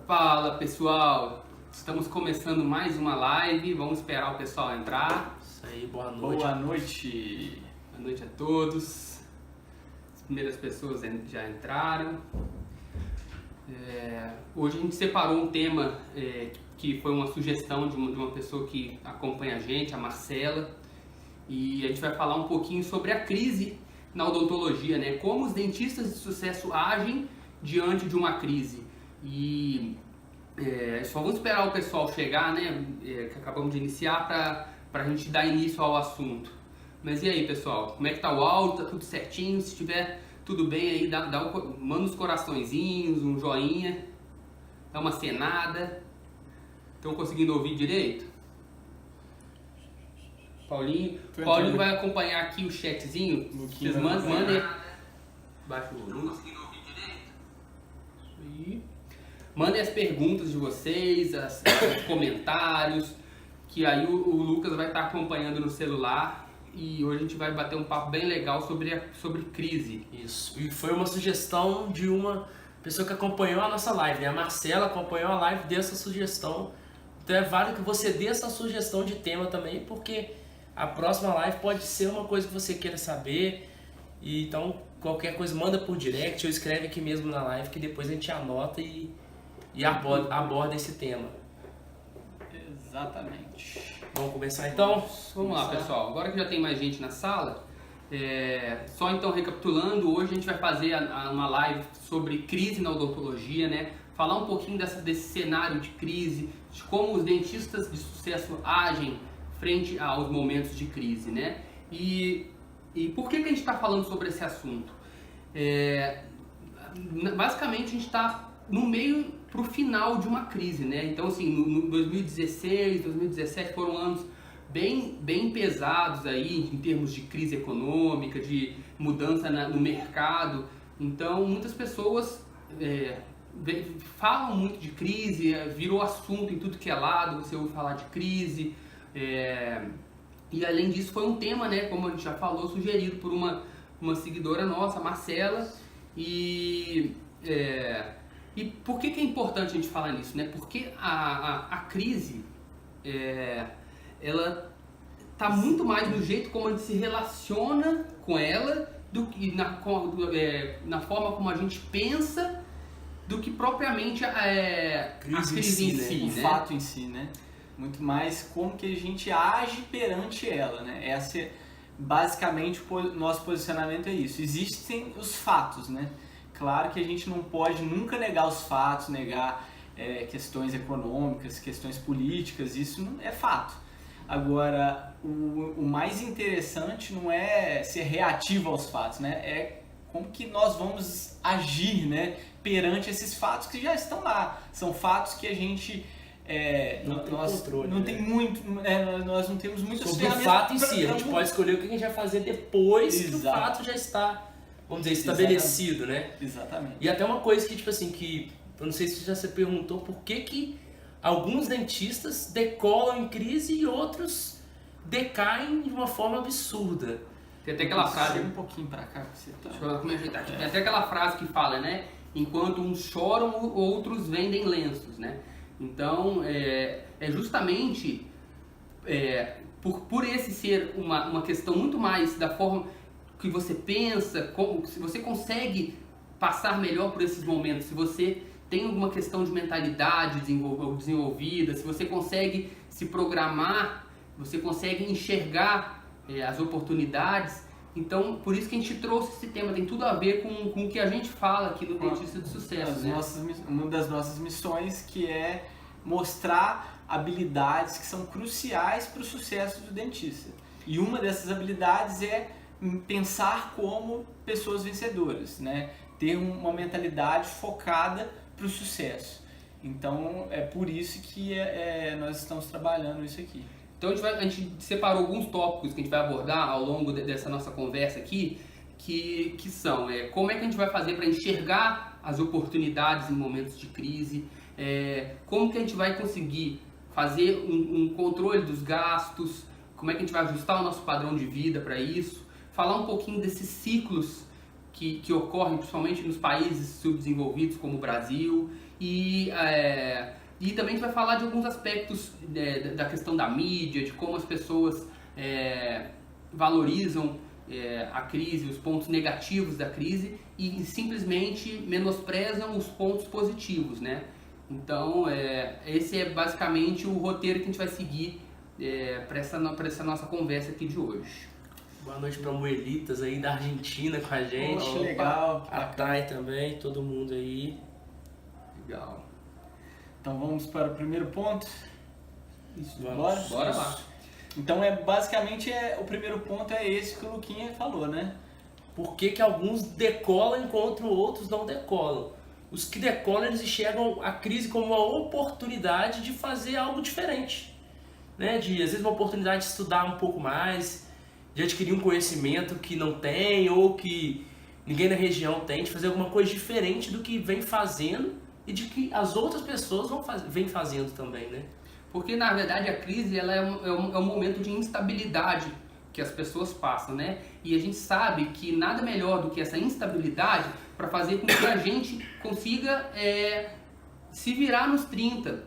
Fala pessoal, estamos começando mais uma live, vamos esperar o pessoal entrar. Isso aí, boa noite. Boa noite. Boa noite a todos. As primeiras pessoas já entraram. Hoje a gente separou um tema que foi uma sugestão de uma pessoa que acompanha a gente, a Marcela. E a gente vai falar um pouquinho sobre a crise na odontologia, né? Como os dentistas de sucesso agem diante de uma crise. E só vamos esperar o pessoal chegar, né? Que acabamos de iniciar para a gente dar início ao assunto. Mas e aí, pessoal? Como é que tá o áudio? Tá tudo certinho? Se estiver tudo bem aí, manda uns coraçõezinhos, um joinha, dá uma cenada. Estão conseguindo ouvir direito? Paulinho vai acompanhar aqui o chatzinho. Vocês mandem. Baixa o volume. Isso aí. Mandem as perguntas de vocês, os comentários, que aí o Lucas vai estar acompanhando no celular. E hoje a gente vai bater um papo bem legal sobre crise. Isso, e foi uma sugestão de uma pessoa que acompanhou a nossa live, né? A Marcela acompanhou a live, deu essa sugestão. Então é válido que você dê essa sugestão de tema também, porque a próxima live pode ser uma coisa que você queira saber. E então qualquer coisa manda por direct ou escreve aqui mesmo na live, que depois a gente anota e aborda esse tema. Exatamente. Vamos começar então? Vamos lá, pessoal. Agora que já tem mais gente na sala, só então recapitulando, hoje a gente vai fazer uma live sobre crise na odontologia, né? Falar um pouquinho desse cenário de crise, de como os dentistas de sucesso agem frente aos momentos de crise, né? E por que a gente está falando sobre esse assunto? Basicamente a gente está no meio para o final de uma crise, né? Então assim, no 2016, 2017 foram anos bem pesados aí em termos de crise econômica, de mudança no mercado. Então muitas pessoas falam muito de crise, virou assunto em tudo que é lado, você ouve falar de crise. E além disso foi um tema, né, como a gente já falou, sugerido por uma seguidora nossa, Marcela. E por que é importante a gente falar nisso, né? Porque a crise, ela está muito mais no jeito como a gente se relaciona com ela do que na forma como a gente pensa do que propriamente a crise em si, né? O fato em si, né? Muito mais como que a gente age perante ela, né? Essa basicamente o nosso posicionamento é isso. Existem os fatos, né? Claro que a gente não pode nunca negar os fatos, negar questões econômicas, questões políticas, isso não é fato. Agora, o mais interessante não é ser reativo aos fatos, né? É como que nós vamos agir, né, perante esses fatos que já estão lá. São fatos que a gente nós não temos muitas sobre o fato em si. A gente pode escolher o que a gente vai fazer depois que o fato já está, vamos dizer, estabelecido, né? Exatamente. E até uma coisa que, tipo assim, que eu não sei se já se perguntou por que alguns dentistas decolam em crise e outros decaem de uma forma absurda. Tem até aquela frase, um pouquinho pra cá, que você tá. Deixa eu me ajeitar aqui. Tem até aquela frase que fala, né? Enquanto uns choram, outros vendem lenços, né? Então, justamente por esse ser uma questão muito mais da forma que você pensa, se você consegue passar melhor por esses momentos, se você tem alguma questão de mentalidade desenvolvida, se você consegue se programar, você consegue enxergar as oportunidades. Então, por isso que a gente trouxe esse tema, tem tudo a ver com o que a gente fala aqui no Dentista de Sucesso. Né? Uma das nossas missões, que é mostrar habilidades que são cruciais para o sucesso do dentista. E uma dessas habilidades é pensar como pessoas vencedoras, né? Ter uma mentalidade focada para o sucesso. Então, é por isso que nós estamos trabalhando isso aqui. Então a gente separou alguns tópicos que a gente vai abordar ao longo dessa nossa conversa aqui, que são como é que a gente vai fazer para enxergar as oportunidades em momentos de crise, como que a gente vai conseguir fazer um controle dos gastos, como é que a gente vai ajustar o nosso padrão de vida para isso, falar um pouquinho desses ciclos que ocorrem principalmente nos países subdesenvolvidos como o Brasil, e também a gente vai falar de alguns aspectos da questão da mídia, de como as pessoas valorizam a crise, os pontos negativos da crise e simplesmente menosprezam os pontos positivos, né? Então, esse é basicamente o roteiro que a gente vai seguir para essa nossa conversa aqui de hoje. Boa noite para Moelitas aí da Argentina com a gente. Oh, legal. A Thay também, todo mundo aí. Legal. Então vamos para o primeiro ponto. Isso, Bora lá. Então basicamente o primeiro ponto é esse que o Luquinha falou, né? Por que alguns decolam enquanto outros não decolam? Os que decolam, eles enxergam a crise como uma oportunidade de fazer algo diferente, né? Às vezes uma oportunidade de estudar um pouco mais, de adquirir um conhecimento que não tem ou que ninguém na região tem, de fazer alguma coisa diferente do que vem fazendo e de que as outras pessoas vêm fazendo também, né? Porque, na verdade, a crise ela é um momento de instabilidade que as pessoas passam, né? E a gente sabe que nada melhor do que essa instabilidade para fazer com que a gente consiga se virar nos 30,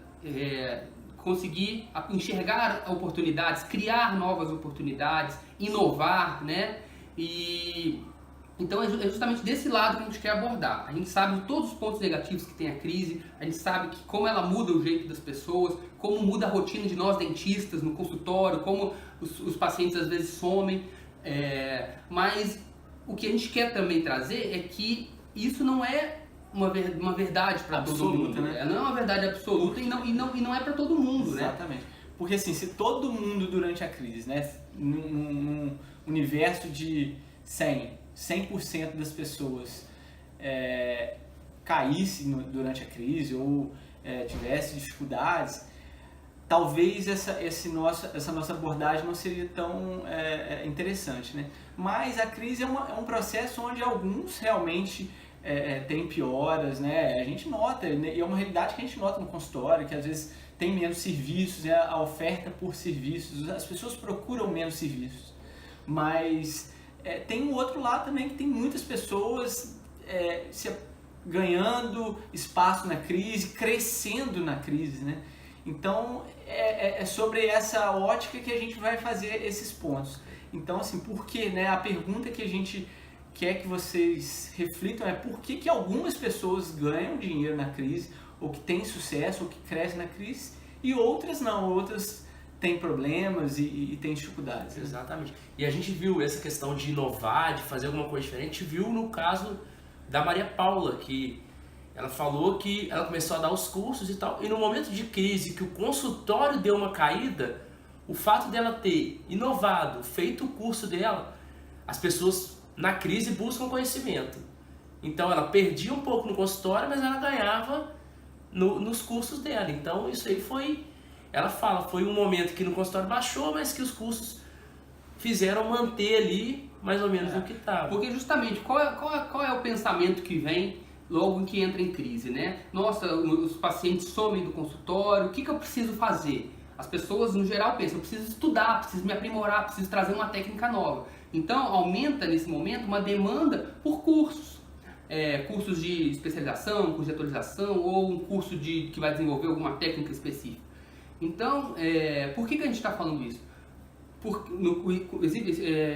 conseguir enxergar oportunidades, criar novas oportunidades, inovar, né? Então é justamente desse lado que a gente quer abordar. A gente sabe de todos os pontos negativos que tem a crise, a gente sabe que como ela muda o jeito das pessoas, como muda a rotina de nós dentistas no consultório, como os pacientes às vezes somem, mas o que a gente quer também trazer é que isso não é uma verdade para todo mundo, né? Não é uma verdade absoluta e não é para todo mundo, né? Exatamente. Porque assim, se todo mundo durante a crise, né, num universo de 100% das pessoas caísse durante a crise ou tivesse dificuldades, talvez essa nossa abordagem não seria tão interessante, né? Mas a crise é um processo onde alguns realmente têm pioras, né? A gente nota, e é uma realidade que a gente nota no consultório, que às vezes tem menos serviços, né? A oferta por serviços, as pessoas procuram menos serviços, mas tem um outro lado também que tem muitas pessoas ganhando espaço na crise, crescendo na crise, né? Então é sobre essa ótica que a gente vai fazer esses pontos. Então assim, por que, né? A pergunta que a gente quer que vocês reflitam é por que algumas pessoas ganham dinheiro na crise, ou que têm sucesso, ou que crescem na crise, e outras não, outras têm problemas e têm dificuldades. Né? Exatamente. E a gente viu essa questão de inovar, de fazer alguma coisa diferente, a gente viu no caso da Maria Paula, que ela falou que ela começou a dar os cursos e tal, e no momento de crise, que o consultório deu uma caída, o fato dela ter inovado, feito o curso dela, as pessoas na crise buscam conhecimento. Então ela perdia um pouco no consultório, mas ela ganhava nos cursos dela. Então isso aí foi, ela fala, foi um momento que no consultório baixou, mas que os cursos fizeram manter ali mais ou menos o que estava. Porque justamente, qual é o pensamento que vem logo que entra em crise, né? Nossa, os pacientes somem do consultório, o que eu preciso fazer? As pessoas, no geral, pensam, eu preciso estudar, preciso me aprimorar, preciso trazer uma técnica nova. Então, aumenta nesse momento uma demanda por cursos. Cursos de especialização, curso de atualização ou um curso que vai desenvolver alguma técnica específica. Então, por que a gente está falando isso?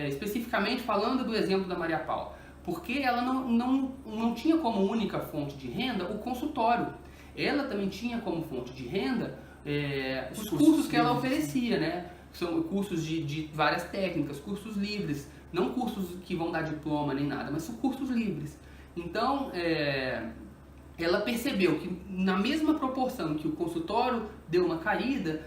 Especificamente falando do exemplo da Maria Paula. Porque ela não tinha como única fonte de renda o consultório. Ela também tinha como fonte de renda os cursos que ela oferecia, né? São cursos de várias técnicas, cursos livres. Não cursos que vão dar diploma nem nada, mas são cursos livres. Então, ela percebeu que na mesma proporção que o consultório deu uma caída,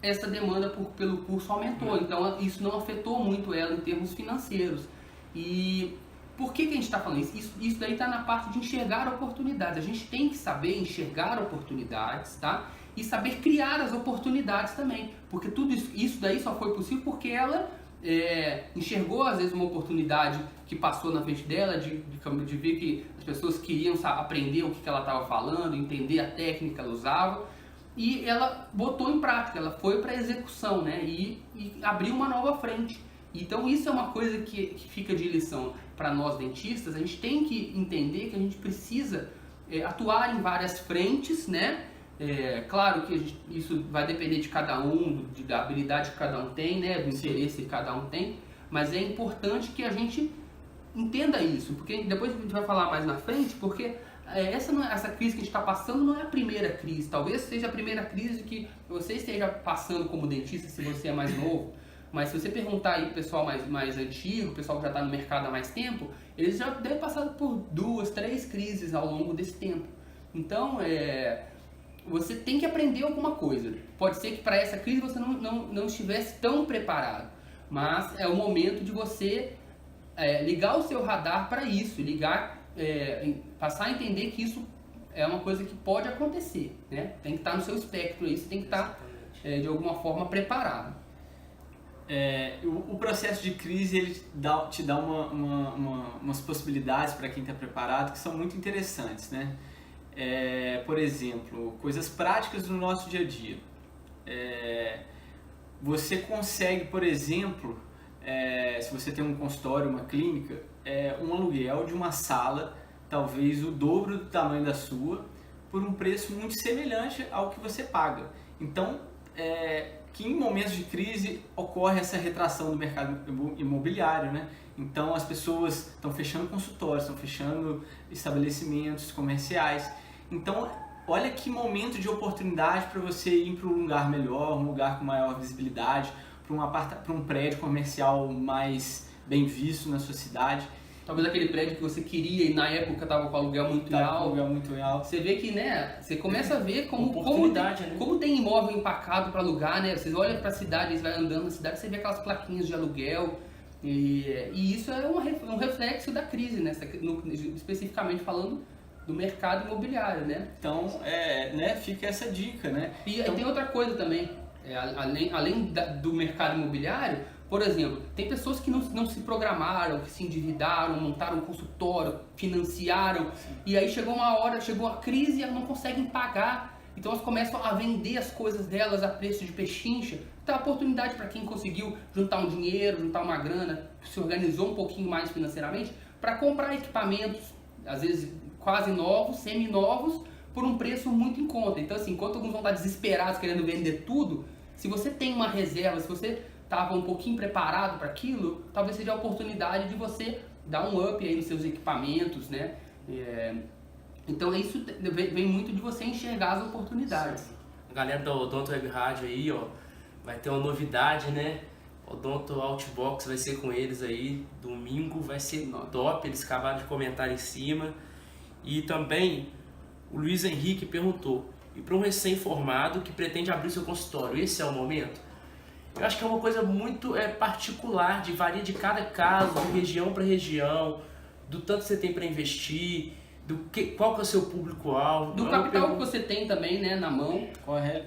essa demanda pelo curso aumentou. Então, isso não afetou muito ela em termos financeiros. E por que a gente está falando isso? Isso daí está na parte de enxergar oportunidades. A gente tem que saber enxergar oportunidades, tá? E saber criar as oportunidades também. Porque tudo isso daí só foi possível porque ela enxergou às vezes uma oportunidade que passou na frente dela, de ver que as pessoas queriam aprender o que ela estava falando, entender a técnica que ela usava, e ela botou em prática, ela foi para a execução, né? E abriu uma nova frente. Então isso é uma coisa que fica de lição para nós dentistas. A gente tem que entender que a gente precisa atuar em várias frentes, né? Claro que isso vai depender de cada um, da habilidade que cada um tem, né? Do interesse que cada um tem, mas é importante que a gente entenda isso, porque depois a gente vai falar mais na frente, porque essa crise que a gente está passando não é a primeira crise, talvez seja a primeira crise que você esteja passando como dentista, se você é mais novo, mas se você perguntar aí pro pessoal mais antigo, o pessoal que já está no mercado há mais tempo, eles já devem passar por 2, 3 crises ao longo desse tempo. Então, você tem que aprender alguma coisa. Pode ser que para essa crise você não estivesse tão preparado, mas é o momento de você ligar o seu radar para isso, passar a entender que isso é uma coisa que pode acontecer, né? Tem que estar no seu espectro aí, você tem que estar de alguma forma preparado. O processo de crise ele te dá umas possibilidades para quem está preparado que são muito interessantes, né? Por exemplo, coisas práticas do nosso dia a dia. Você consegue, por exemplo, se você tem um consultório, uma clínica, um aluguel de uma sala, talvez o dobro do tamanho da sua, por um preço muito semelhante ao que você paga. Então, que em momentos de crise ocorre essa retração do mercado imobiliário, né? Então as pessoas estão fechando consultórios, estão fechando estabelecimentos comerciais. Então, olha que momento de oportunidade para você ir para um lugar melhor, um lugar com maior visibilidade, para um prédio comercial mais bem visto na sua cidade. Talvez aquele prédio que você queria e na época estava com aluguel muito alto. Você vê que, né, você começa a ver como tem imóvel empacado para alugar, né? Vocês olham para a cidade, você vai andando na cidade, você vê aquelas plaquinhas de aluguel. E isso é um reflexo da crise, né? Especificamente falando do mercado imobiliário, né? Então, fica essa dica, né? E tem outra coisa também, além do mercado imobiliário, por exemplo, tem pessoas que não se programaram, que se endividaram, montaram um consultório, financiaram, e aí chegou a crise e elas não conseguem pagar, então elas começam a vender as coisas delas a preço de pechincha. Então a oportunidade para quem conseguiu juntar um dinheiro, juntar uma grana, se organizou um pouquinho mais financeiramente, para comprar equipamentos, às vezes quase novos, semi-novos, por um preço muito em conta. Então assim, enquanto alguns vão estar desesperados querendo vender tudo, se você tem uma reserva, se você estava um pouquinho preparado para aquilo, talvez seja a oportunidade de você dar um up aí nos seus equipamentos, né? Então isso vem muito de você enxergar as oportunidades. Sim. A galera do Odonto Web Rádio aí, ó, vai ter uma novidade, né? Odonto Outbox vai ser com eles aí, domingo vai ser top, eles acabaram de comentar em cima. E também o Luiz Henrique perguntou, e para um recém-formado que pretende abrir seu consultório, esse é o momento? Eu acho que é uma coisa muito particular, varia de cada caso, de região para região, do tanto que você tem para investir, qual que é o seu público-alvo. Do capital que você tem também, né, na mão.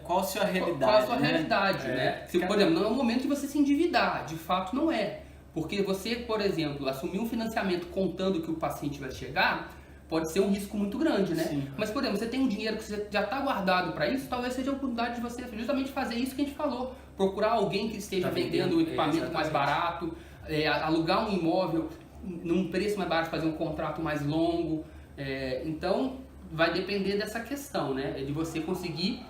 Qual a sua realidade? Qual a sua realidade, né? Por exemplo, não é o momento de você se endividar, de fato não é. Porque você, por exemplo, assumir um financiamento contando que o paciente vai chegar, pode ser um risco muito grande, né? Sim. Mas, por exemplo, você tem um dinheiro que você já está guardado para isso, talvez seja a oportunidade de você justamente fazer isso que a gente falou. Procurar alguém que esteja vendendo um equipamento mais barato, alugar um imóvel num preço mais barato, fazer um contrato mais longo. Então, vai depender dessa questão, né? De você conseguir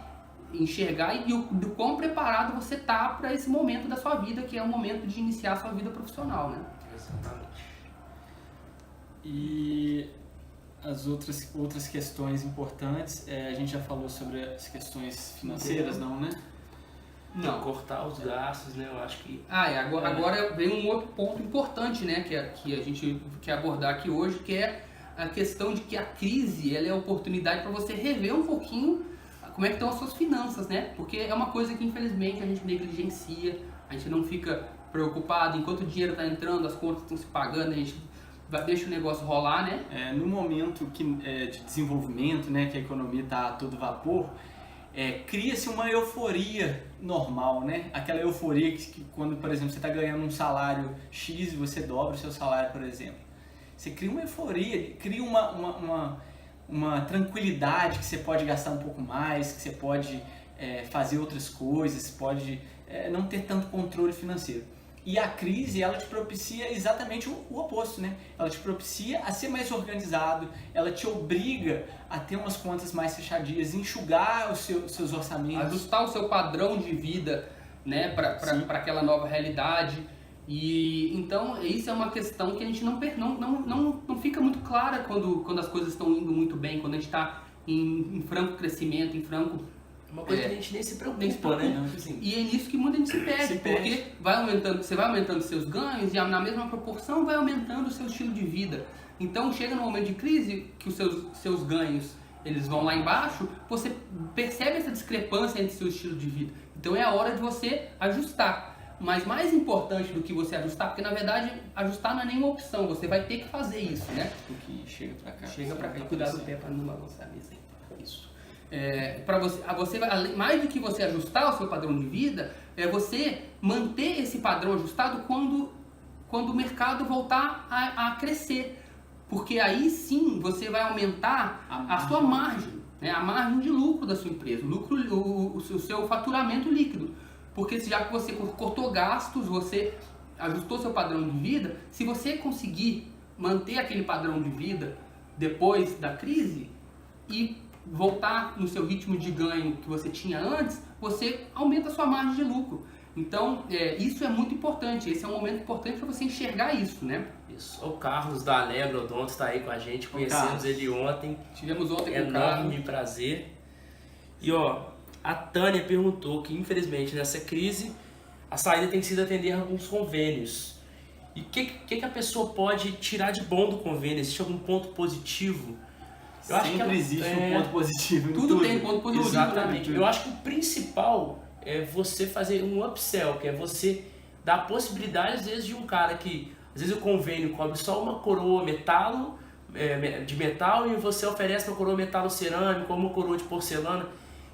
enxergar e do quão preparado você está para esse momento da sua vida, que é o momento de iniciar a sua vida profissional, né? Exatamente. E as outras questões importantes, a gente já falou sobre as questões financeiras, não, né? Não. Cortar os gastos, né? Eu acho que... Agora vem um outro ponto importante, né? Que a gente quer abordar aqui hoje, que é a questão de que a crise ela é a oportunidade para você rever um pouquinho como é que estão as suas finanças, né? Porque é uma coisa que infelizmente a gente negligencia, a gente não fica preocupado, enquanto o dinheiro está entrando, as contas estão se pagando, a gente deixa o negócio rolar, né? No momento de desenvolvimento, né, que a economia está a todo vapor, cria-se uma euforia normal, né? Aquela euforia que quando, por exemplo, você está ganhando um salário X e você dobra o seu salário, por exemplo. Você cria uma euforia, cria uma tranquilidade que você pode gastar um pouco mais, que você pode fazer outras coisas, pode não ter tanto controle financeiro. E a crise, ela te propicia exatamente o oposto, né? Ela te propicia a ser mais organizado, ela te obriga a ter umas contas mais fechadinhas, enxugar os seus orçamentos. Ajustar o seu padrão de vida, né, para aquela nova realidade. E então isso é uma questão que a gente não fica muito clara quando as coisas estão indo muito bem, quando a gente está em franco crescimento, em franco... Uma coisa que a gente nem se preocupa, né? Assim. E é nisso que muita gente se perde, porque você vai aumentando seus ganhos e na mesma proporção vai aumentando o seu estilo de vida. Então chega no momento de crise que os seus ganhos eles vão lá embaixo, você percebe essa discrepância entre o seu estilo de vida. Então é a hora de você ajustar. Mas mais importante do que você ajustar, porque na verdade ajustar não é nenhuma opção, você vai ter que fazer isso, né? Chega pra cá. Chega pra cá, cuidado do pé para não balançar a mesa aí. Isso. Você vai, mais do que você ajustar o seu padrão de vida, é você manter esse padrão ajustado quando o mercado voltar a crescer. Porque aí sim você vai aumentar a sua margem, né? A margem de lucro da sua empresa, o seu faturamento líquido. Porque já que você cortou gastos, você ajustou seu padrão de vida, se você conseguir manter aquele padrão de vida depois da crise e voltar no seu ritmo de ganho que você tinha antes, você aumenta a sua margem de lucro. Então, isso é muito importante. Esse é um momento importante para você enxergar isso, né? Isso. O Carlos da Alegre Odonto está aí com a gente. Conhecemos ele ontem. Tivemos ontem com o Carlos. Enorme prazer. E a Tânia perguntou que, infelizmente, nessa crise, a saída tem sido atender alguns convênios. E o que a pessoa pode tirar de bom do convênio? Existe algum ponto positivo? Eu acho que existe um ponto positivo. Tudo tem ponto positivo. Exatamente. Eu acho que o principal é você fazer um upsell, que é você dar a possibilidade, às vezes, de um cara que, às vezes, o convênio cobre só uma coroa de metal e você oferece uma coroa metalo cerâmico ou uma coroa de porcelana,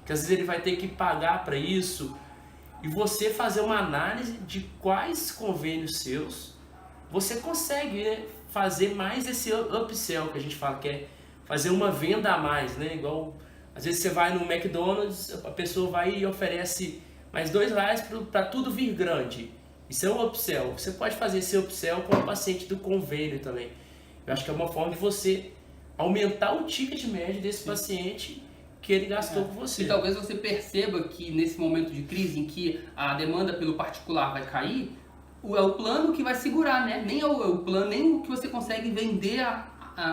que às vezes ele vai ter que pagar para isso. E você fazer uma análise de quais convênios seus você consegue, né, fazer mais esse upsell que a gente fala, que é fazer uma venda a mais, né? Igual, às vezes você vai no McDonald's, a pessoa vai e oferece mais R$2 para tudo vir grande. Isso é um upsell. Você pode fazer esse upsell com o paciente do convênio também. Eu acho que é uma forma de você aumentar o ticket médio desse paciente que ele gastou com você. E talvez você perceba que nesse momento de crise em que a demanda pelo particular vai cair, é o plano que vai segurar, né? Nem é o plano, nem o que você consegue vender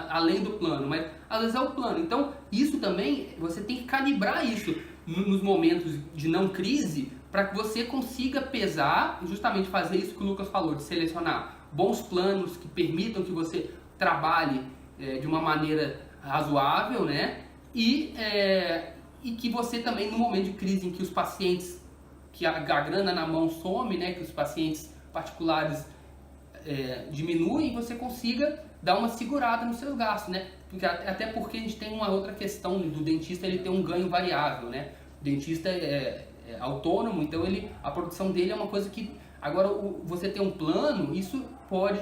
além do plano, mas às vezes é o plano. Então, isso também, você tem que calibrar isso nos momentos de não crise, para que você consiga pesar, justamente fazer isso que o Lucas falou, de selecionar bons planos que permitam que você trabalhe de uma maneira razoável, né? E que você também, no momento de crise em que os pacientes, que a grana na mão some, né? Que os pacientes particulares diminuem, você consiga dar uma segurada nos seus gastos, né? Até porque a gente tem uma outra questão do dentista, ele tem um ganho variável, né? O dentista é autônomo, então a produção dele é uma coisa que... Agora, você ter um plano, isso pode...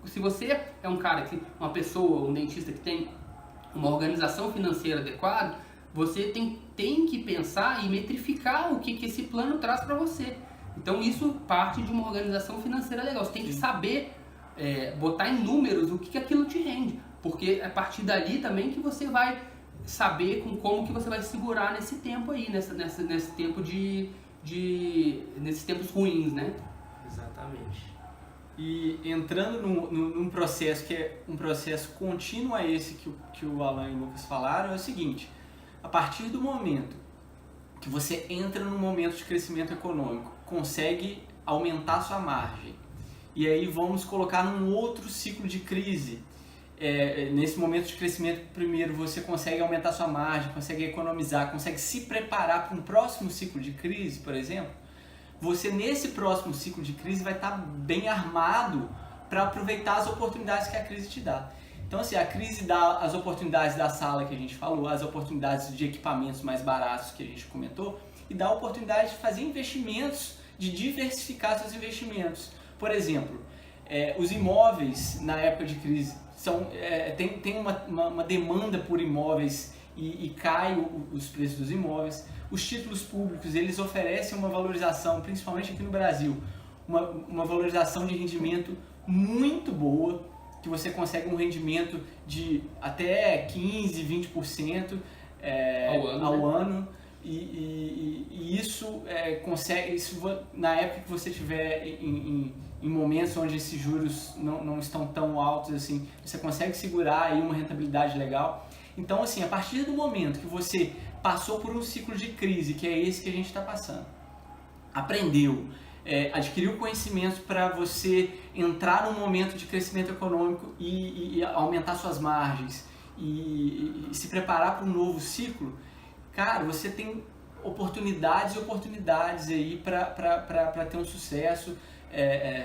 Se você é um cara, uma pessoa, um dentista que tem uma organização financeira adequada, você tem que pensar e metrificar o que esse plano traz para você. Então, isso parte de uma organização financeira legal. Você tem que saber botar em números o que aquilo te rende, porque é a partir dali também que você vai saber como que você vai segurar nesse tempo aí, nesse tempo nesses tempos ruins, né? Exatamente. E entrando num processo que é um processo contínuo a esse que o Alan e o Lucas falaram, é o seguinte: a partir do momento que você entra num momento de crescimento econômico, consegue aumentar sua margem, e aí vamos colocar num outro ciclo de crise. Nesse momento de crescimento, primeiro você consegue aumentar sua margem, consegue economizar, consegue se preparar para um próximo ciclo de crise, por exemplo. Você nesse próximo ciclo de crise vai estar bem armado para aproveitar as oportunidades que a crise te dá. Então, assim, a crise dá as oportunidades da sala que a gente falou, as oportunidades de equipamentos mais baratos que a gente comentou, e dá a oportunidade de fazer investimentos, de diversificar seus investimentos. Por exemplo, os imóveis na época de crise tem uma demanda por imóveis e cai os preços dos imóveis. Os títulos públicos, eles oferecem uma valorização, principalmente aqui no Brasil, uma valorização de rendimento muito boa, que você consegue um rendimento de até 15, 20% ao ano. E isso na época que você tiver em momentos onde esses juros não estão tão altos assim, você consegue segurar aí uma rentabilidade legal. Então, assim, a partir do momento que você passou por um ciclo de crise, que é esse que a gente está passando, aprendeu, adquiriu conhecimentos para você entrar num momento de crescimento econômico e aumentar suas margens e se preparar para um novo ciclo, cara, você tem oportunidades aí para ter um sucesso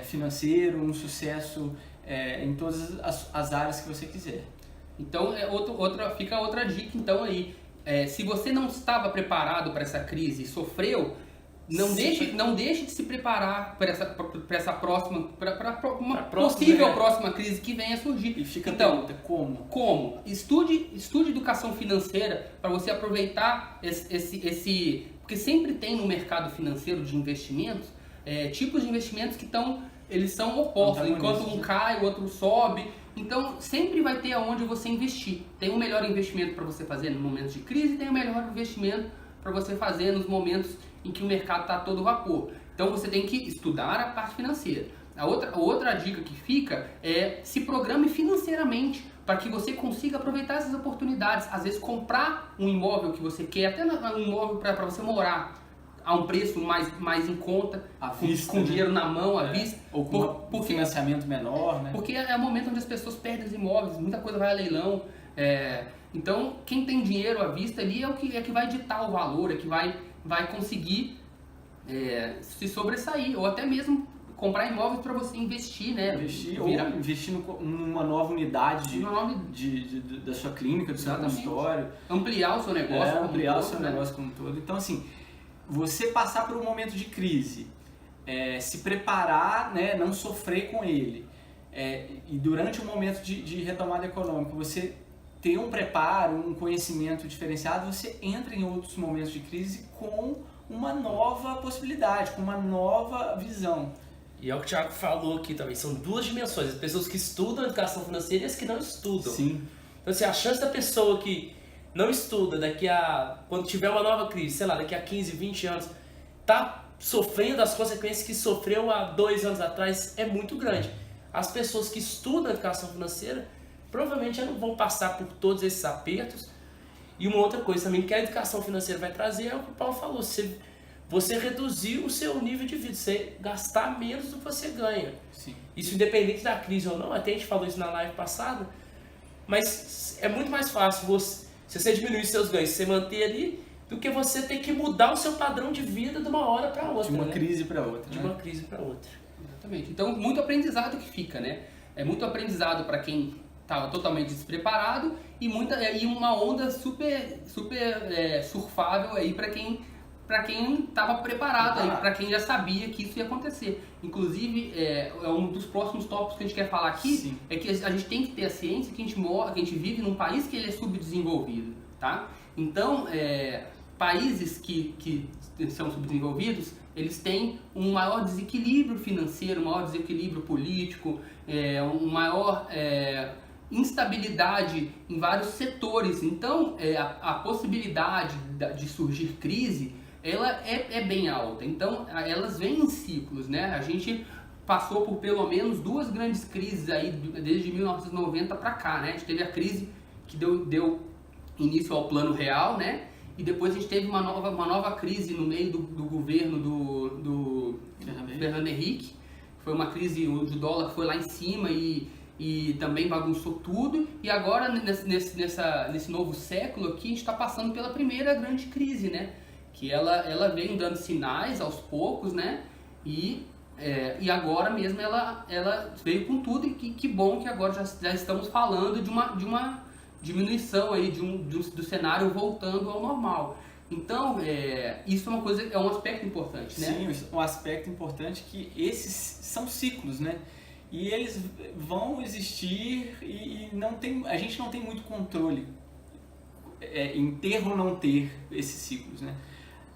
financeiro, um sucesso em todas as áreas que você quiser. Então, fica outra dica então aí. Se você não estava preparado para essa crise e sofreu, não deixe de se preparar para essa próxima, para uma possível próxima crise que venha a surgir. E fica então, a pergunta, como? Como? Estude educação financeira para você aproveitar porque sempre tem no mercado financeiro de investimentos tipos de investimentos que eles são opostos. Enquanto um cai, o outro sobe. Então, sempre vai ter aonde você investir. Tem um melhor investimento para você fazer nos momentos de crise, tem um melhor investimento para você fazer nos momentos em que o mercado está a todo vapor. Então, você tem que estudar a parte financeira. A outra dica que fica é se programe financeiramente para que você consiga aproveitar essas oportunidades. Às vezes, comprar um imóvel que você quer, até um imóvel para você morar, a um preço mais em conta, com dinheiro na mão, à vista. Ou com financiamento menor, né? Porque é o momento onde as pessoas perdem os imóveis, muita coisa vai a leilão. Então, quem tem dinheiro à vista ali é que vai ditar o valor, é que vai conseguir se sobressair, ou até mesmo comprar imóveis para você investir, né? Investir numa nova unidade da sua clínica, do seu consultório. Ampliar o seu negócio. Negócio como um todo. Então, assim, você passar por um momento de crise, se preparar, né, não sofrer com ele, e durante um momento de retomada econômica, você ter um preparo, um conhecimento diferenciado, você entra em outros momentos de crise com uma nova possibilidade, com uma nova visão. E é o que o Thiago falou aqui também, são duas dimensões, as pessoas que estudam educação financeira e as que não estudam. Sim. Então, assim, a chance da pessoa que não estuda quando tiver uma nova crise, sei lá, daqui a 15, 20 anos, tá sofrendo as consequências que sofreu há 2 anos atrás é muito grande. As pessoas que estudam educação financeira provavelmente já não vão passar por todos esses apertos. E uma outra coisa também que a educação financeira vai trazer é o que o Paulo falou, você reduzir o seu nível de vida, você gastar menos do que você ganha. Sim. Isso independente da crise ou não, até a gente falou isso na live passada, mas é muito mais fácil se você diminuir seus ganhos, você manter ali, do que você ter que mudar o seu padrão de vida de uma hora para outra. De uma crise para outra. De uma crise para outra. Exatamente. Então, muito aprendizado que fica, né? É muito aprendizado para quem estava totalmente despreparado e uma onda super surfável aí para quem estava preparado, para quem já sabia que isso ia acontecer. Inclusive, um dos próximos tópicos que a gente quer falar aqui. Sim. É que a gente tem que ter a ciência que a gente vive num país que ele é subdesenvolvido, tá? Então, países que são subdesenvolvidos, eles têm um maior desequilíbrio financeiro, um maior desequilíbrio político, uma maior instabilidade em vários setores. Então, a possibilidade de surgir crise, ela é bem alta. Então, elas vêm em ciclos, né? A gente passou por pelo menos 2 grandes crises aí desde 1990 para cá, né? A gente teve a crise que deu início ao Plano Real, né? E depois a gente teve uma nova crise no meio do governo do Fernando Henrique. Foi uma crise onde o dólar foi lá em cima e também bagunçou tudo. E agora, nesse novo século aqui, a gente está passando pela primeira grande crise, né? Que ela vem dando sinais aos poucos, né? E agora mesmo ela veio com tudo, e que bom que agora já estamos falando de uma diminuição aí do cenário voltando ao normal. Então, isso é um aspecto importante, né? Sim, um aspecto importante que esses são ciclos, né? E eles vão existir e a gente não tem muito controle em ter ou não ter esses ciclos, né?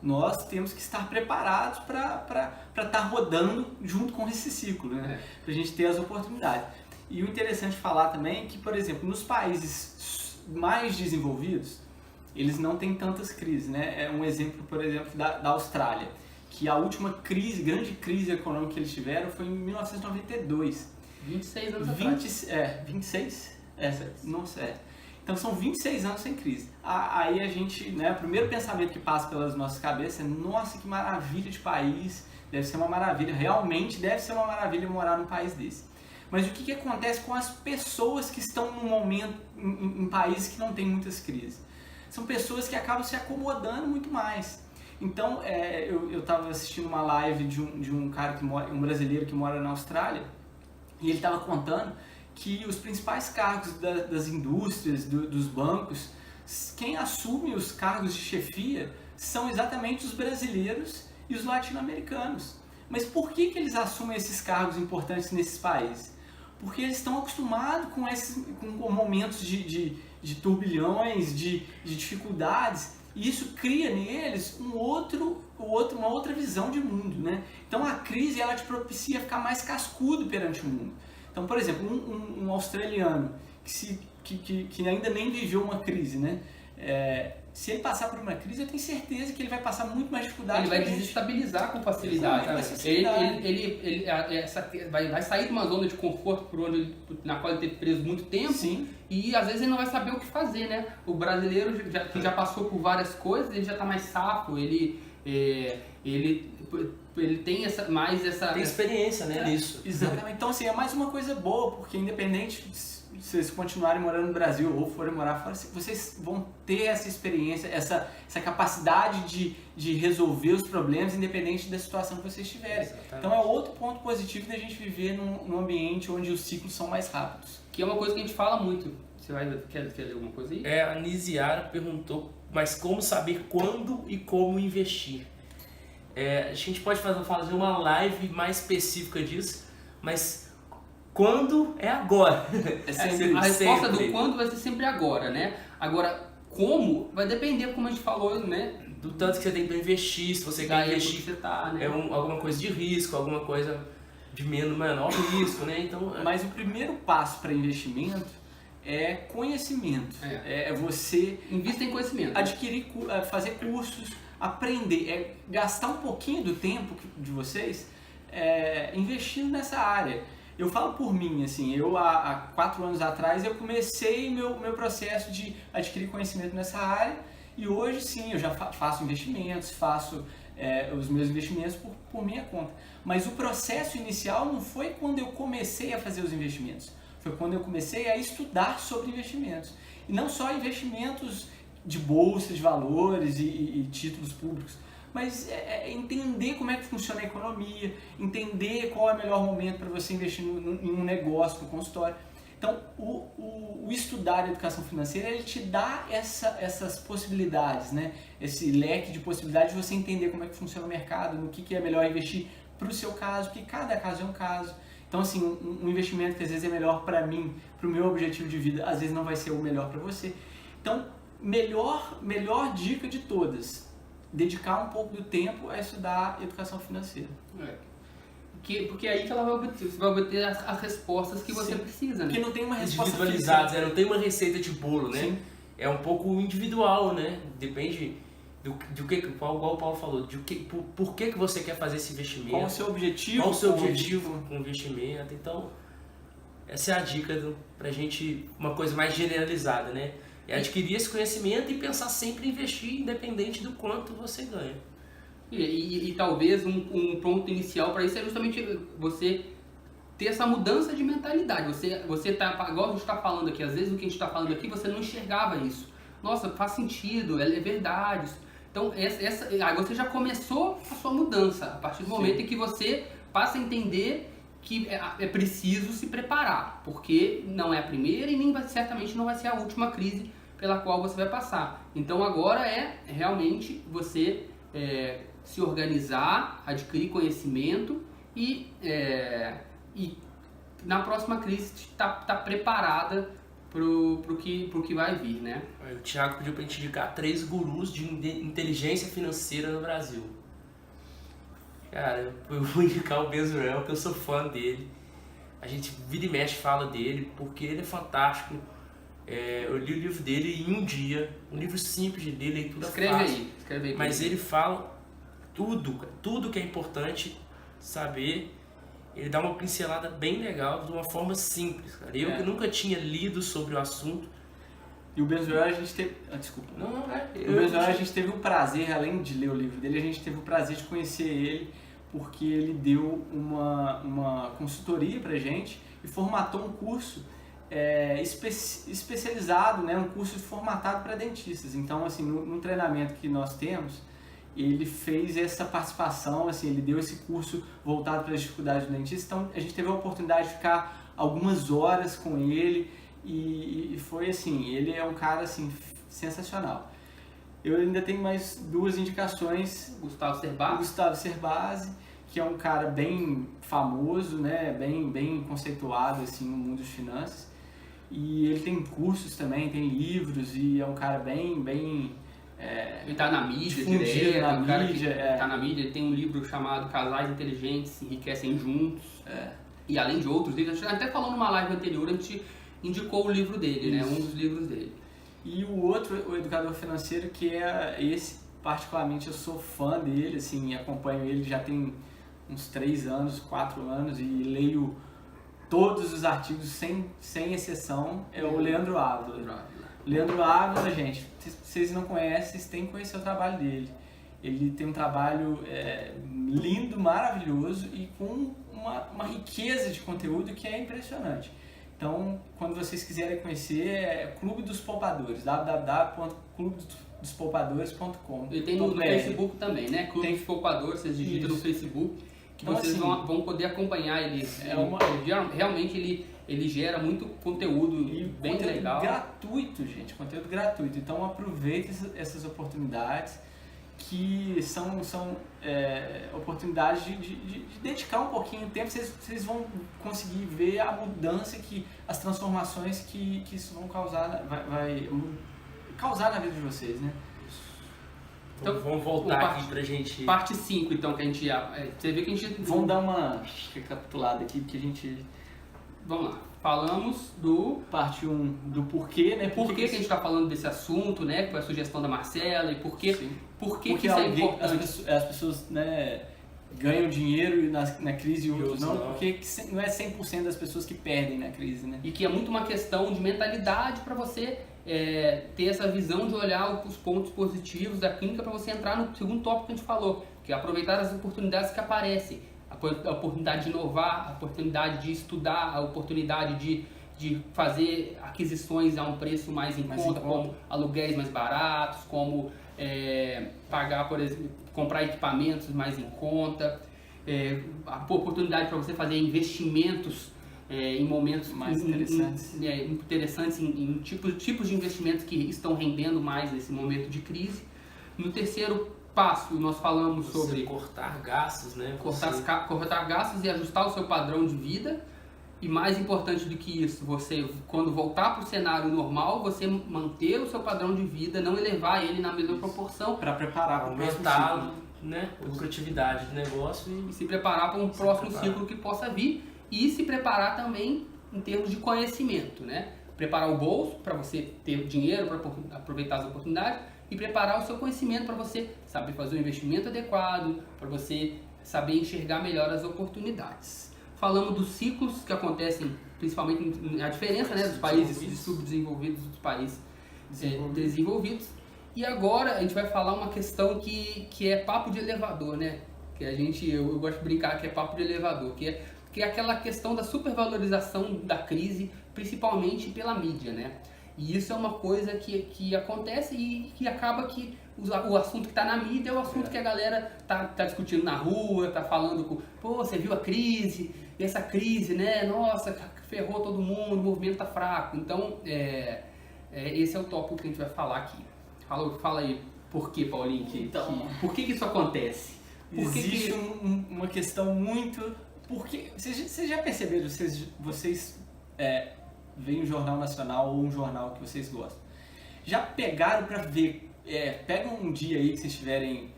nós temos que estar preparados para estar rodando junto com esse ciclo, né? Para a gente ter as oportunidades. E o interessante falar também é que, por exemplo, nos países mais desenvolvidos, eles não têm tantas crises, né? É um exemplo, por exemplo, da Austrália, que a última grande crise econômica que eles tiveram foi em 1992. 26 anos atrás. 26? Nossa. Então são 26 anos sem crise. Aí a gente, né, o primeiro pensamento que passa pelas nossas cabeças é: nossa, que maravilha de país, deve ser uma maravilha, realmente deve ser uma maravilha morar num país desse. Mas o que acontece com as pessoas que estão no momento em países que não tem muitas crises? São pessoas que acabam se acomodando muito mais. Então, eu estava assistindo uma live de um cara um brasileiro que mora na Austrália, e ele estava contando que os principais cargos das indústrias, dos bancos, quem assume os cargos de chefia são exatamente os brasileiros e os latino-americanos. Mas por que eles assumem esses cargos importantes nesses países? Porque eles estão acostumados com momentos de turbilhões, de dificuldades, e isso cria neles uma outra visão de mundo, né? Então a crise, ela te propicia ficar mais cascudo perante o mundo. Então, por exemplo, um australiano que ainda nem viveu uma crise, né? Se ele passar por uma crise, eu tenho certeza que ele vai passar muito mais dificuldade. Ele vai desestabilizar com facilidade. Ele vai sair de uma zona de conforto na qual ele teve preso muito tempo. Sim. E às vezes ele não vai saber o que fazer, né? O brasileiro que já passou por várias coisas, ele já está mais safo, ele tem tem experiência, né, nisso. Exatamente. Então, assim, é mais uma coisa boa, porque independente se vocês continuarem morando no Brasil ou forem morar fora, vocês vão ter essa experiência, essa capacidade de resolver os problemas, independente da situação que vocês tiverem. Exatamente. Então, é outro ponto positivo da gente viver num ambiente onde os ciclos são mais rápidos. Que é uma coisa que a gente fala muito. Você quer ler alguma coisa aí? A Nisiara perguntou, mas como saber quando e como investir? A gente pode fazer uma live mais específica disso, mas quando é agora. A resposta do quando vai ser sempre agora, né? Agora, como vai depender, como a gente falou, né? Do tanto que você tem para investir, se você quer investir, você tá, né? alguma coisa de risco, alguma coisa de menor risco, né? Então, mas o primeiro passo para investimento é conhecimento. É você invista em conhecimento, adquirir, fazer cursos, aprender, gastar um pouquinho do tempo de vocês investindo nessa área. Eu falo por mim, assim, há 4 anos atrás eu comecei meu processo de adquirir conhecimento nessa área, e hoje sim eu já faço investimentos, faço os meus investimentos por minha conta. Mas o processo inicial não foi quando eu comecei a fazer os investimentos, foi quando eu comecei a estudar sobre investimentos. E não só investimentos de bolsa de valores e títulos públicos, mas entender como é que funciona a economia, entender qual é o melhor momento para você investir em um negócio, no consultório. Então, o estudar a educação financeira, ele te dá essas possibilidades, né? Esse leque de possibilidades de você entender como é que funciona o mercado, no que é melhor investir para o seu caso, porque cada caso é um caso. Então, assim, um investimento que às vezes é melhor para mim, para o meu objetivo de vida, às vezes não vai ser o melhor para você. Então, melhor dica de todas, dedicar um pouco do tempo a estudar educação financeira. Porque é aí que você vai obter as respostas que você precisa, né? Porque não tem uma resposta individualizadas, não tem uma receita de bolo, né? Sim. É um pouco individual, né? Depende igual o Paulo falou, por que você quer fazer esse investimento? Qual o seu objetivo? Qual o seu objetivo com o investimento? Então, essa é a dica pra gente, uma coisa mais generalizada, né? É adquirir esse conhecimento e pensar sempre em investir, independente do quanto você ganha. E talvez um ponto inicial para isso é justamente você ter essa mudança de mentalidade. Você tá, igual a gente está falando aqui, às vezes o que a gente está falando aqui você não enxergava isso. Nossa, faz sentido, é verdade. Então, aí você já começou a sua mudança, a partir do momento em que você passa a entender que é preciso se preparar, porque não é a primeira e certamente não vai ser a última crise pela qual você vai passar. Então agora é realmente você se organizar, adquirir conhecimento e na próxima crise tá preparada pro que vai vir, né? O Thiago pediu pra gente indicar 3 gurus de inteligência financeira no Brasil. Cara, eu vou indicar o Ben Zurel, que eu sou fã dele. A gente vira e mexe fala dele, porque ele é fantástico. Eu li o livro dele em um dia, um livro simples de ler, leitura fácil. Escreve aí. Mas ele fala tudo que é importante saber. Ele dá uma pincelada bem legal, de uma forma simples, cara. Eu que nunca tinha lido sobre o assunto. E o Ben Zurel a gente teve... desculpa. Não, O Ben Zurel a gente teve o prazer, além de ler o livro dele, a gente teve o prazer de conhecer ele, porque ele deu uma consultoria pra gente e formatou um curso especializado, né? Um curso formatado para dentistas. Então, assim, no treinamento que nós temos, ele fez essa participação, assim, ele deu esse curso voltado para as dificuldades do dentista. Então, a gente teve a oportunidade de ficar algumas horas com ele e foi assim, ele é um cara assim sensacional. Eu ainda tenho mais 2 indicações. Gustavo Cerbasi, que é um cara bem famoso, né, bem conceituado assim no mundo das finanças. E ele tem cursos também, tem livros e é um cara bem ele tá na mídia direto, tá na mídia, ele tem um livro chamado Casais Inteligentes Enriquecem Juntos. E além de outros livros, até falando numa live anterior, a gente indicou o livro dele, né? Um dos livros dele. E o outro, o Educador Financeiro, que é esse, particularmente eu sou fã dele, assim, acompanho ele já tem uns 3 anos, 4 anos e leio todos os artigos sem exceção, é o Leandro Ávila. Leandro Ávila, gente, se vocês não conhecem, vocês têm que conhecer o trabalho dele. Ele tem um trabalho lindo, maravilhoso e com uma riqueza de conteúdo que é impressionante. Então, quando vocês quiserem conhecer, é Clube dos Poupadores, www.clubedosPoupadores.com. Ele tem no Facebook também, né? Clube dos Poupadores, vocês digitam no Facebook, que então, vocês assim, vão poder acompanhar ele. Realmente ele gera muito conteúdo bem conteúdo legal. Gratuito, gente, conteúdo gratuito. Então aproveite essas oportunidades que são oportunidades de dedicar um pouquinho de tempo. Vocês vão conseguir ver a mudança, as transformações que isso vão causar, vai causar na vida de vocês, né? Então vamos voltar aqui pra gente... Parte 5, então, que a gente... Você vê que a gente... Vamos dar uma recapitulada aqui, porque a gente... Vamos lá. Falamos do... Parte 1, do porquê, né? Por que a gente está falando desse assunto, né? Que foi a sugestão da Marcela e por que isso é importante. As pessoas, né, ganham dinheiro na crise e outros não, porque não é 100% das pessoas que perdem na crise, né? E que é muito uma questão de mentalidade para você ter essa visão de olhar os pontos positivos da clínica para você entrar no segundo tópico que a gente falou, que é aproveitar as oportunidades que aparecem. A oportunidade de inovar, a oportunidade de estudar, a oportunidade de fazer aquisições a um preço mais em conta, como aluguéis mais baratos, como pagar, por exemplo, comprar equipamentos mais em conta, a oportunidade para você fazer investimentos em momentos mais interessantes em tipos de investimentos que estão rendendo mais nesse momento de crise. No terceiro passo, nós falamos sobre cortar gastos, né? Cortar gastos e ajustar o seu padrão de vida. E mais importante do que isso, você, quando voltar para o cenário normal, você manter o seu padrão de vida, não elevar ele na mesma proporção. Para preparar para aumentar, né, a lucratividade do negócio e se preparar para um próximo ciclo que possa vir. E se preparar também em termos de conhecimento, né? Preparar o bolso para você ter dinheiro para aproveitar as oportunidades e preparar o seu conhecimento para você saber fazer um investimento adequado, para você saber enxergar melhor as oportunidades. Falamos dos ciclos que acontecem, principalmente a diferença, né, dos países subdesenvolvidos dos países desenvolvidos. E agora a gente vai falar uma questão que é papo de elevador, né? Que eu gosto de brincar que é papo de elevador, que é aquela questão da supervalorização da crise, principalmente pela mídia, né? E isso é uma coisa que acontece e que acaba que o assunto que está na mídia é o assunto que a galera tá discutindo na rua, tá falando você viu a crise, e essa crise, né, nossa, ferrou todo mundo, o movimento tá fraco. Então, esse é o tópico que a gente vai falar aqui. Fala aí, por que, Paulinho? Por que isso acontece? Existe uma questão muito... Porque vocês já perceberam, vocês veem um jornal nacional ou um jornal que vocês gostam. Já pegaram para ver, pega um dia aí que vocês estiverem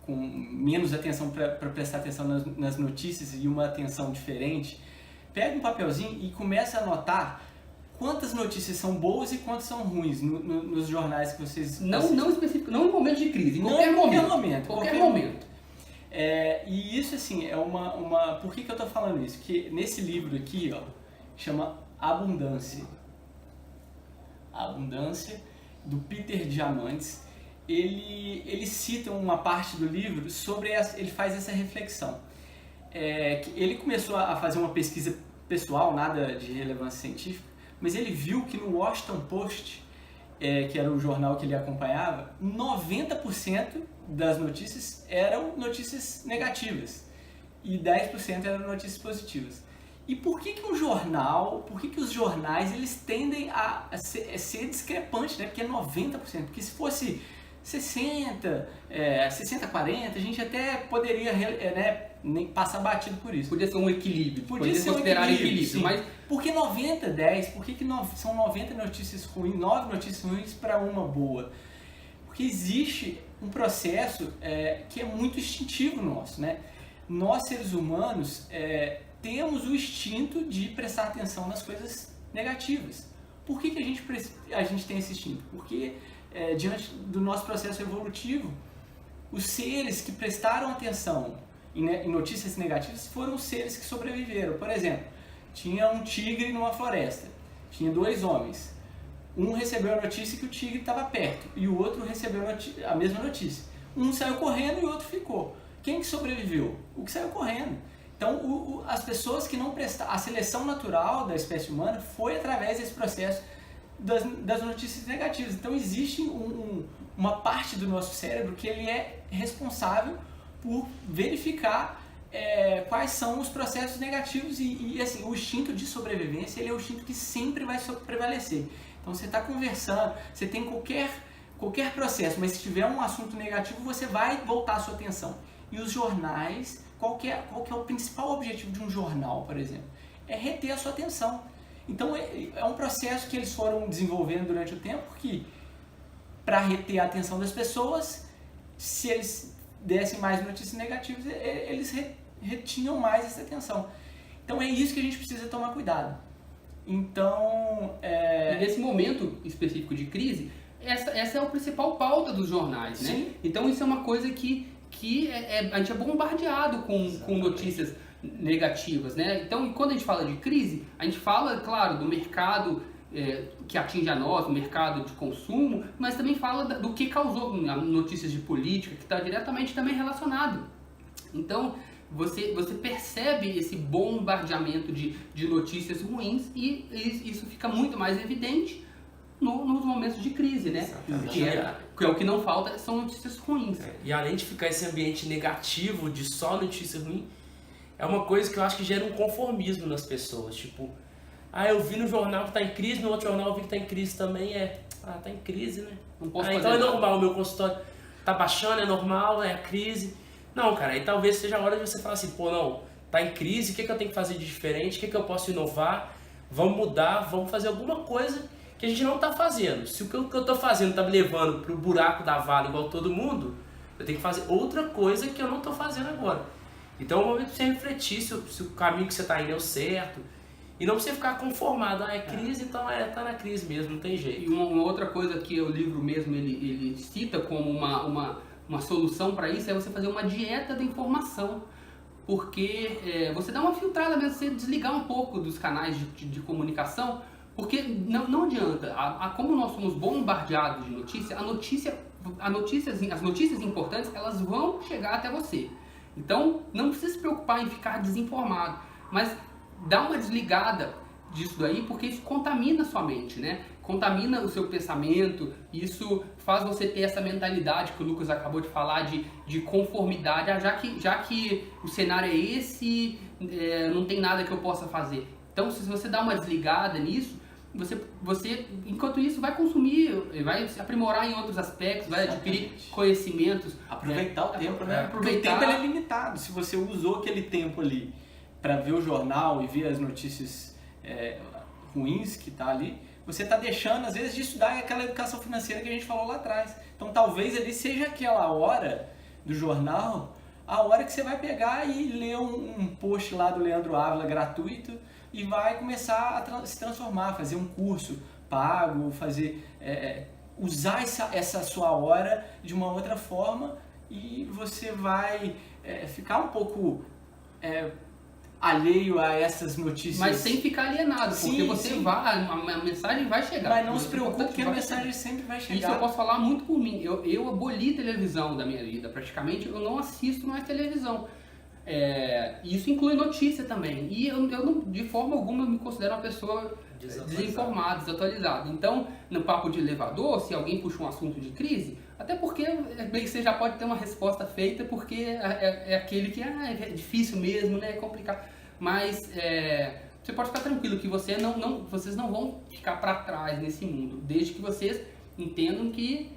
com menos atenção para prestar atenção nas notícias e uma atenção diferente, pega um papelzinho e começa a anotar quantas notícias são boas e quantas são ruins nos jornais que vocês... Não específico, não em momento de crise, em qualquer momento. E isso, assim, é uma... Por que eu tô falando isso? Que nesse livro aqui, ó, chama Abundância. A Abundância, do Peter Diamandis. Ele cita uma parte do livro sobre... Ele faz essa reflexão. Que ele começou a fazer uma pesquisa pessoal, nada de relevância científica, mas ele viu que no Washington Post, que era o jornal que ele acompanhava, 90% das notícias eram notícias negativas e 10% eram notícias positivas. E por que os jornais eles tendem a ser discrepantes, né? Porque é 90%, porque se fosse 60, 40, a gente até poderia nem passar batido por isso. Podia ser um equilíbrio, podia ser considerar equilíbrio, mas... Por que 90, 10? Por que são 90 notícias ruins, 9 notícias ruins para uma boa? Porque existe um processo que é muito instintivo nosso, né? Nós, seres humanos, temos o instinto de prestar atenção nas coisas negativas. Por que a gente tem esse instinto? Porque diante do nosso processo evolutivo, os seres que prestaram atenção em notícias negativas foram os seres que sobreviveram. Por exemplo, tinha um tigre numa floresta, tinha 2 homens. Um recebeu a notícia que o tigre estava perto e o outro recebeu a mesma notícia. Um saiu correndo e o outro ficou. Quem que sobreviveu? O que saiu correndo. Então, as pessoas que não prestaram... A seleção natural da espécie humana foi através desse processo das notícias negativas. Então, existe uma parte do nosso cérebro que ele é responsável por verificar quais são os processos negativos e assim, o instinto de sobrevivência ele é o instinto que sempre vai prevalecer. Então, você está conversando, você tem qualquer processo, mas se tiver um assunto negativo, você vai voltar a sua atenção. E os jornais, qual que é o principal objetivo de um jornal, por exemplo? É reter a sua atenção. Então, é um processo que eles foram desenvolvendo durante o tempo que, para reter a atenção das pessoas, se eles dessem mais notícias negativas, eles retinham mais essa atenção. Então, é isso que a gente precisa tomar cuidado. Então, E nesse momento específico de crise, essa é a principal pauta dos jornais, né? Sim. Então, isso é uma coisa que a gente é bombardeado com notícias negativas, né? Então, quando a gente fala de crise, a gente fala, claro, do mercado que atinge a nós, o mercado de consumo, mas também fala do que causou notícias de política, que está diretamente também relacionado. Então, você percebe esse bombardeamento de notícias ruins e isso fica muito mais evidente nos momentos de crise, né? Que é o que não falta, são notícias ruins. E além de ficar esse ambiente negativo de só notícia ruim, é uma coisa que eu acho que gera um conformismo nas pessoas. Tipo, eu vi no jornal que tá em crise, no outro jornal eu vi que tá em crise também. Tá em crise, né? Não posso fazer então é nada. normal, o meu consultório tá baixando, é normal, é a crise. Não, cara, aí talvez seja a hora de você falar assim, não, tá em crise, o que eu tenho que fazer de diferente, o que eu posso inovar, vamos mudar, vamos fazer alguma coisa que a gente não tá fazendo. Se o que eu tô fazendo tá me levando pro buraco da vala igual todo mundo, eu tenho que fazer outra coisa que eu não tô fazendo agora. Então é o momento de você refletir se o caminho que você tá indo é o certo. E não você ficar conformado, é crise, então tá na crise mesmo, não tem jeito. E uma outra coisa que o livro mesmo ele cita como uma solução para isso é você fazer uma dieta da informação. Porque você dá uma filtrada mesmo, você desligar um pouco dos canais de comunicação, porque não adianta, como nós somos bombardeados de notícia, as notícias importantes elas vão chegar até você. Então não precisa se preocupar em ficar desinformado, mas dá uma desligada disso daí, porque isso contamina a sua mente, né? Contamina o seu pensamento, isso faz você ter essa mentalidade que o Lucas acabou de falar de conformidade, já que o cenário é esse, não tem nada que eu possa fazer. Então, se você dá uma desligada nisso, você enquanto isso vai consumir, vai se aprimorar em outros aspectos, vai adquirir conhecimentos. Aproveitar o tempo, né? Aproveitar. Porque o tempo ele é limitado. Se você usou aquele tempo ali para ver o jornal e ver as notícias ruins que está ali, você está deixando, às vezes, de estudar aquela educação financeira que a gente falou lá atrás. Então, talvez ali seja aquela hora do jornal, a hora que você vai pegar e ler um post lá do Leandro Ávila gratuito e vai começar a se transformar, fazer um curso pago, usar essa sua hora de uma outra forma, e você vai ficar um pouco alheio a essas notícias. Mas sem ficar alienado, porque a mensagem vai chegar. Mas não se preocupe que a mensagem sempre vai chegar. Isso eu posso falar muito por mim. Eu aboli televisão da minha vida, praticamente eu não assisto mais televisão. Isso inclui notícia também. E eu não, de forma alguma, me considero uma pessoa desinformada, desatualizada. Então, no papo de elevador, se alguém puxa um assunto de crise, até porque bem que você já pode ter uma resposta feita, porque é aquele que é difícil mesmo, né? É complicado. Mas você pode ficar tranquilo que vocês não vão ficar para trás nesse mundo, desde que vocês entendam que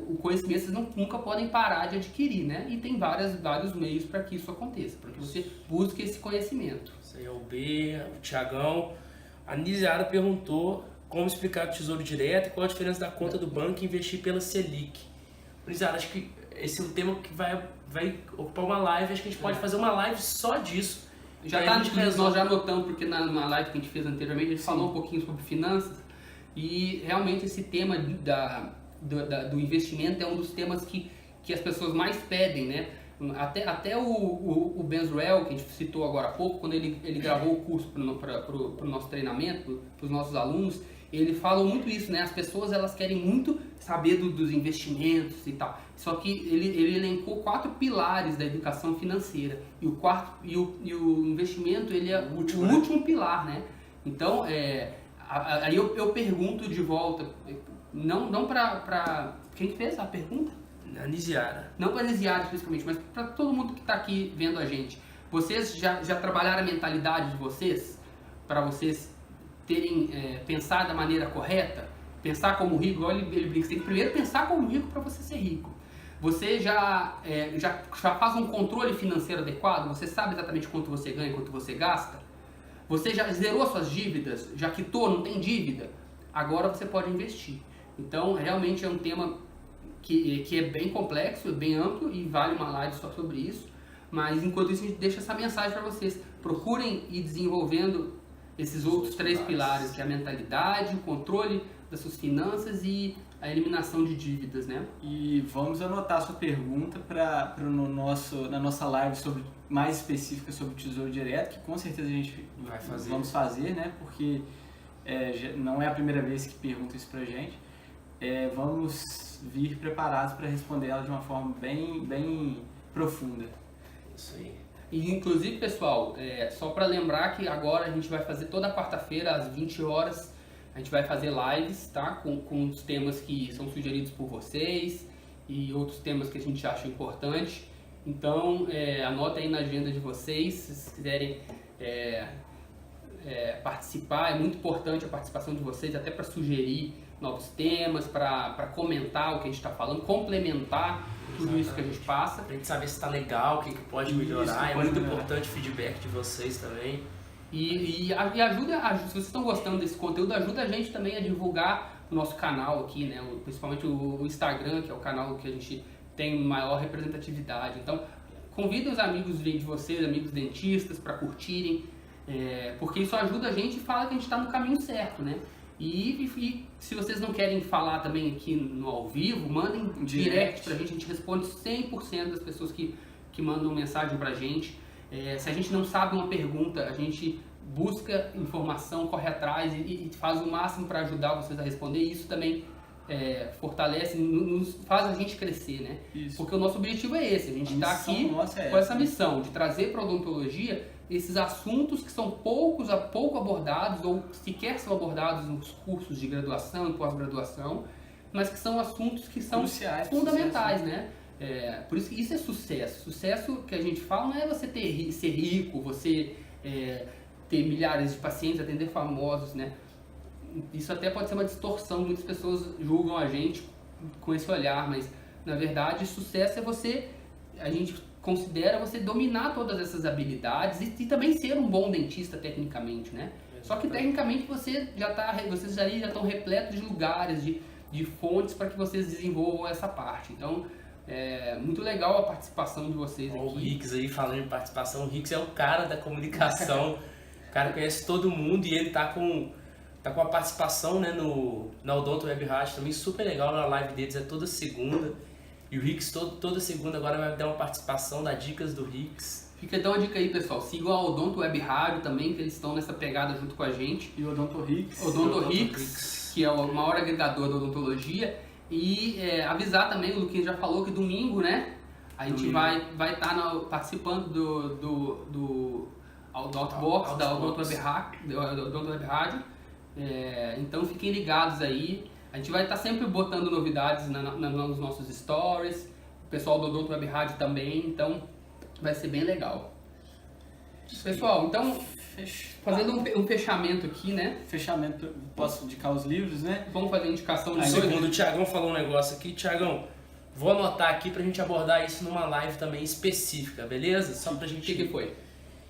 o conhecimento vocês nunca podem parar de adquirir, né? E tem vários meios para que isso aconteça, para que você busque esse conhecimento. Isso aí é o B, o Thiagão. A Nisiara perguntou como explicar o Tesouro Direto e qual a diferença da conta do banco e investir pela Selic. Nisiara, acho que esse é um tema que vai ocupar uma live, acho que a gente pode fazer uma live só disso. Já tá nós já anotamos, porque na live que a gente fez anteriormente, a gente falou um pouquinho sobre finanças, e realmente esse tema do investimento é um dos temas que as pessoas mais pedem, né? Até o Ben Zruel, que a gente citou agora há pouco, quando ele gravou o curso para o nosso treinamento, para os nossos alunos, ele fala muito isso, né? As pessoas elas querem muito saber dos investimentos e tal. Só que ele elencou 4 pilares da educação financeira. E o investimento ele é o último pilar, né? Então, aí eu pergunto de volta, não para quem fez a pergunta? A Nisiara. Não para a Nisiara especificamente, mas para todo mundo que está aqui vendo a gente. Vocês já trabalharam a mentalidade de vocês para vocês terem pensar da maneira correta? Pensar como rico, igual ele brinca, você tem que primeiro pensar como rico para você ser rico. Você já faz um controle financeiro adequado? Você sabe exatamente quanto você ganha, quanto você gasta? Você já zerou suas dívidas? Já quitou, não tem dívida? Agora você pode investir. Então, realmente é um tema que é bem complexo, bem amplo e vale uma live só sobre isso. Mas enquanto isso, a gente deixa essa mensagem para vocês. Procurem ir desenvolvendo esses outros 3 pilares, que é a mentalidade, o controle das suas finanças e a eliminação de dívidas, né? E vamos anotar a sua pergunta na nossa live mais específica sobre o Tesouro Direto, que com certeza a gente vamos fazer, né? Porque não é a primeira vez que perguntam isso pra gente. Vamos vir preparados para responder ela de uma forma bem profunda. Isso aí. E inclusive, pessoal, só para lembrar que agora a gente vai fazer toda quarta-feira às 20 horas, a gente vai fazer lives, tá? Com os temas que são sugeridos por vocês e outros temas que a gente acha importante. Então, anota aí na agenda de vocês, se vocês quiserem participar, é muito importante a participação de vocês, até para sugerir novos temas, para comentar o que a gente está falando, complementar tudo isso que a gente passa. Pra gente saber se está legal, o que pode melhorar, é muito importante o feedback de vocês também. E ajuda, se vocês estão gostando desse conteúdo, ajuda a gente também a divulgar o nosso canal aqui, né? Principalmente o Instagram, que é o canal que a gente tem maior representatividade. Então, convidem os amigos de vocês, amigos dentistas, para curtirem, porque isso ajuda a gente e fala que a gente está no caminho certo, né? E se vocês não querem falar também aqui no ao vivo, mandem direct pra gente responde 100% das pessoas que mandam mensagem pra gente. Se a gente não sabe uma pergunta, a gente busca informação, corre atrás e faz o máximo para ajudar vocês a responder. E isso também fortalece, nos faz a gente crescer, né? Isso. Porque o nosso objetivo é esse, a gente está aqui com essa missão de trazer para a odontologia esses assuntos que são pouco abordados ou sequer são abordados nos cursos de graduação e pós-graduação, mas que são assuntos que são cruciais, fundamentais, né? Por isso que isso é sucesso. Sucesso que a gente fala não é você ser rico, você ter milhares de pacientes, atender famosos, né? Isso até pode ser uma distorção, muitas pessoas julgam a gente com esse olhar, mas na verdade sucesso é a gente considera você dominar todas essas habilidades e também ser um bom dentista tecnicamente, né? Só que tecnicamente vocês já estão repletos de lugares, de fontes para que vocês desenvolvam essa parte. Então, é muito legal a participação de vocês aqui. O Rix aí, falando em participação, o Rix é o cara da comunicação, o cara conhece todo mundo e ele tá com a participação, né, na Odonto Web Rádio também, super legal, na live deles é toda segunda. E o Rix toda segunda agora vai dar uma participação da Dicas do Rix. Fica então a dica aí, pessoal, sigam a Odonto Web Rádio também, que eles estão nessa pegada junto com a gente. E o Odonto Rix. Odonto Rix, que é o maior agregador da odontologia. E avisar também, o Luquinhas já falou que domingo, né? A gente vai estar participando do Outbox, da Odonto Web Rádio. Então fiquem ligados aí. A gente vai estar sempre botando novidades nos nossos stories. O pessoal do Odonto Web Rádio também. Então vai ser bem legal. Pessoal, então, fazendo um fechamento aqui, né? Fechamento, posso indicar os livros, né? Vamos fazer a indicação Um de segundo, o Thiagão falou um negócio aqui. Thiagão, vou anotar aqui pra gente abordar isso numa live também específica, beleza? Só pra gente... O que foi?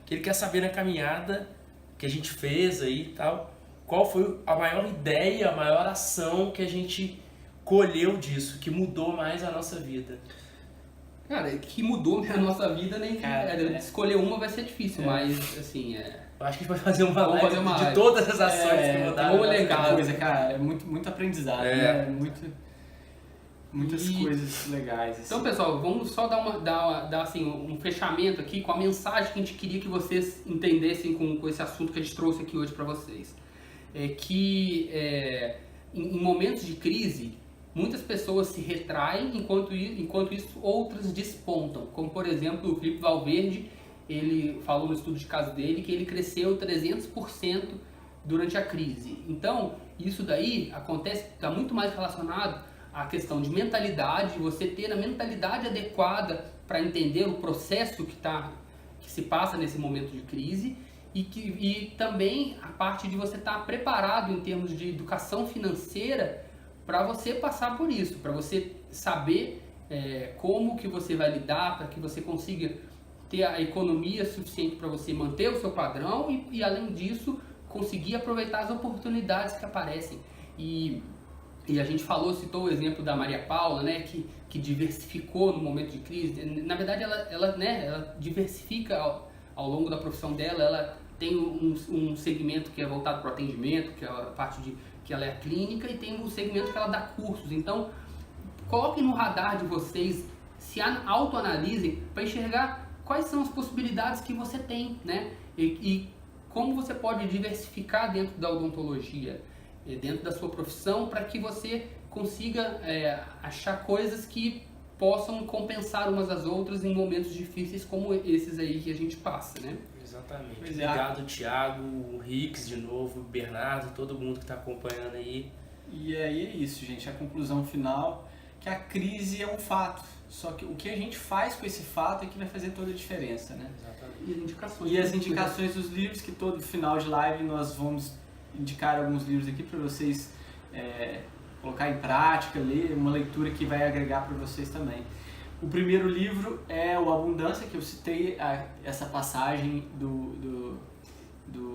Que ele quer saber na caminhada que a gente fez aí e tal, qual foi a maior ideia, a maior ação que a gente colheu disso, que mudou mais a nossa vida. Cara, que mudou a nossa vida, nem escolher uma vai ser difícil, mas assim, Eu acho que a gente vai fazer uma live de todas as ações que mudaram. Vamos legal, coisa, cara, é muito aprendizado, né? Muitas coisas legais. Assim. Então, pessoal, vamos só dar assim, um fechamento aqui com a mensagem que a gente queria que vocês entendessem com esse assunto que a gente trouxe aqui hoje para vocês. Em momentos de crise, muitas pessoas se retraem, enquanto isso outras despontam. Como, por exemplo, o Felipe Valverde, ele falou no estudo de caso dele que ele cresceu 300% durante a crise. Então, isso daí está muito mais relacionado à questão de mentalidade, você ter a mentalidade adequada para entender o processo que se passa nesse momento de crise e também a parte de você estar preparado em termos de educação financeira para você passar por isso, para você saber como que você vai lidar, para que você consiga ter a economia suficiente para você manter o seu padrão e além disso, conseguir aproveitar as oportunidades que aparecem. E a gente citou o exemplo da Maria Paula, né, que diversificou no momento de crise. Na verdade, ela diversifica ao longo da profissão dela, ela tem um segmento que é voltado para o atendimento, que é a parte que ela é a clínica, e tem um segmento que ela dá cursos. Então, coloquem no radar de vocês, se autoanalisem para enxergar quais são as possibilidades que você tem, né? E como você pode diversificar dentro da odontologia, dentro da sua profissão, para que você consiga achar coisas que possam compensar umas às outras em momentos difíceis como esses aí que a gente passa, né? Exatamente. Obrigado, Thiago, o Rix de novo, o Bernardo, todo mundo que está acompanhando aí. E aí é isso, gente. A conclusão final que a crise é um fato. Só que o que a gente faz com esse fato é que vai fazer toda a diferença, né? Exatamente. E as indicações dos livros, que todo final de live nós vamos indicar alguns livros aqui para vocês colocar em prática, ler, uma leitura que vai agregar para vocês também. O primeiro livro é o Abundância, que eu citei essa passagem do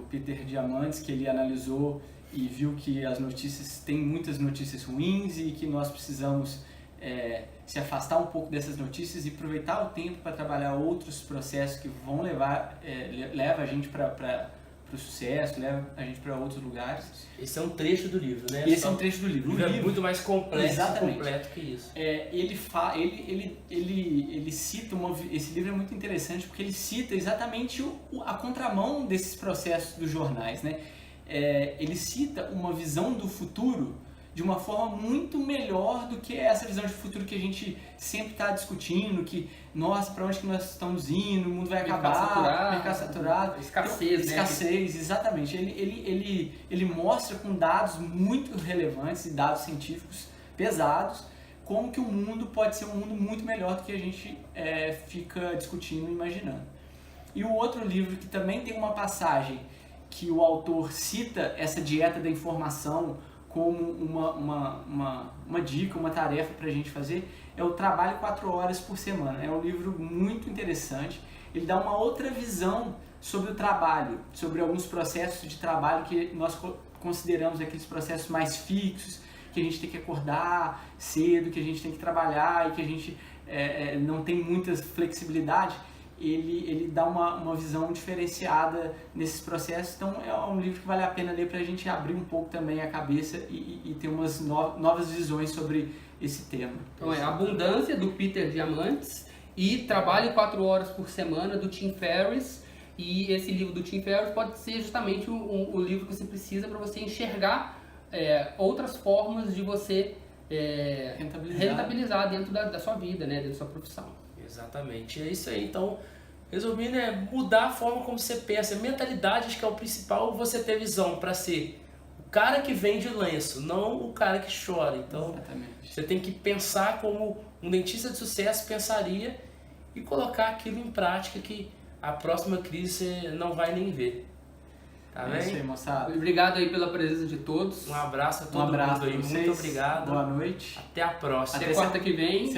Peter Diamandis, que ele analisou e viu que as notícias, tem muitas notícias ruins e que nós precisamos se afastar um pouco dessas notícias e aproveitar o tempo para trabalhar outros processos que vão leva a gente para o sucesso, leva a gente para outros lugares. Esse é um trecho do livro, né? Esse é um trecho do livro. O livro é muito mais complexo e completo que isso. Ele cita esse livro é muito interessante porque ele cita exatamente a contramão desses processos dos jornais, né? Ele cita uma visão do futuro de uma forma muito melhor do que essa visão de futuro que a gente sempre está discutindo, que para onde que nós estamos indo, o mundo vai acabar, mercado saturado, escassez, então, escassez, exatamente. Ele mostra com dados muito relevantes e dados científicos pesados como que o mundo pode ser um mundo muito melhor do que a gente fica discutindo e imaginando. E o outro livro que também tem uma passagem que o autor cita essa dieta da informação como uma dica, uma tarefa para a gente fazer, é o Trabalho 4 Horas por Semana. É um livro muito interessante, ele dá uma outra visão sobre o trabalho, sobre alguns processos de trabalho que nós consideramos aqueles processos mais fixos, que a gente tem que acordar cedo, que a gente tem que trabalhar e que a gente não tem muita flexibilidade. Ele dá uma visão diferenciada nesses processos, então é um livro que vale a pena ler para a gente abrir um pouco também a cabeça e ter umas novas visões sobre esse tema. Então Abundância, do Peter Diamandis, e Trabalho 4 Horas por Semana, do Tim Ferriss. E esse livro do Tim Ferriss pode ser justamente o livro que você precisa para você enxergar outras formas de você rentabilizar dentro da sua vida, né, dentro da sua profissão. Exatamente, é isso aí. Então, resumindo, mudar a forma como você pensa. Mentalidade, acho que é o principal, você ter visão para ser o cara que vende lenço, não o cara que chora. Então, exatamente. Você tem que pensar como um dentista de sucesso pensaria e colocar aquilo em prática, que a próxima crise você não vai nem ver. Tá bem? É isso aí, moçada. Obrigado aí pela presença de todos. Um abraço a todo mundo aí. Muito obrigado. Boa noite. Até a próxima. Até quarta que vem.